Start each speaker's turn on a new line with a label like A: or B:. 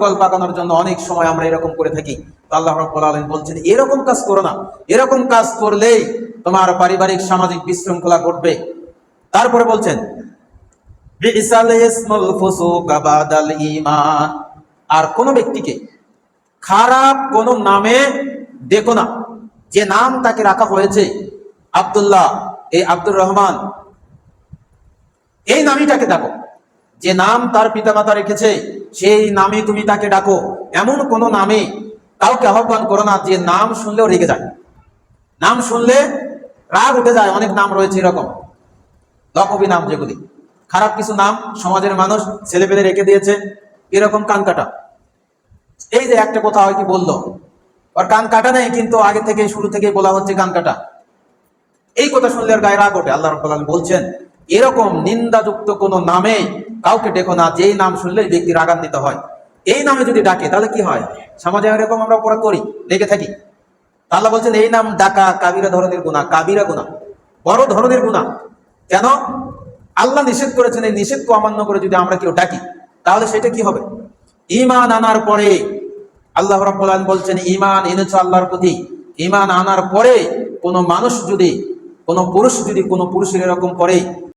A: প্রকল্প আগানোর জন্য অনেক সময় আমরা এরকম করে থাকি। তো আল্লাহ রাব্বুল আলামিন বলছেন এরকম কাজ করো না, এরকম কাজ করলেই তোমার পারিবারিক সামাজিক বিশৃঙ্খলা ঘটবে। তারপরে বলছেন বিইসাল ইসমুল ফুসুক বাদাল ঈমান, আর কোন ব্যক্তিকে খারাপ কোন নামে ডেকো না। যে নাম তাকে রাখা হয়েছে আব্দুল্লাহ, এই আব্দুর রহমান, এই নামই তাকে ডাকো। যে নাম তার পিতামাতা রেখেছে সেই নামে তুমি তাকে ডাকো। এমন কোন নামে কাউকে আহ্বান করো না যে নাম শুনলেও রেগে যায়, নাম শুনলে রাগ উঠে যায়। অনেক নাম রয়েছে এরকম লকবি নাম, যেগুলি খারাপ কিছু নাম সমাজের মানুষ ছেলেপেলে রেখে দিয়েছে, এরকম কান কাটা। এই যে একটা কথা হয় কি বললো, আর কান কাটা নেই, কিন্তু আগে থেকে শুরু থেকে বলা হচ্ছে কান কাটা। এই কথা শুনলে আর গায়ে রাগ ওঠে। আল্লাহ রাব্বুল আলামিন বলছেন এরকম নিন্দাযুক্ত কোন নামে কাউকে ডেকো না, যেই নাম শুনলে ব্যক্তি রাগান্বিত হয়। এই নামে যদি ডাকে তাহলে কি হয়, সমাজে এরকম আমরা অপরাধ করি, লেগে থাকি। আল্লাহ বলছেন এই নাম ডাকা কাবিরা ধরনের গুনাহ, কাবিরা গুনাহ, বড় ধরনের গুনাহ। কেন? আল্লাহ নিষেধ করেছেন, এই নিষেধকে অমান্য করে যদি আমরা কেউ ডাকি তাহলে সেটা কি হবে? ঈমান আনার পরে আল্লাহ রাব্বুল আলামিন বলছেন ঈমান এনেছো আল্লাহর প্রতি, ঈমান আনার পরে কোনো মানুষ যদি, কোনো পুরুষ যদি কোনো পুরুষের এরকম করে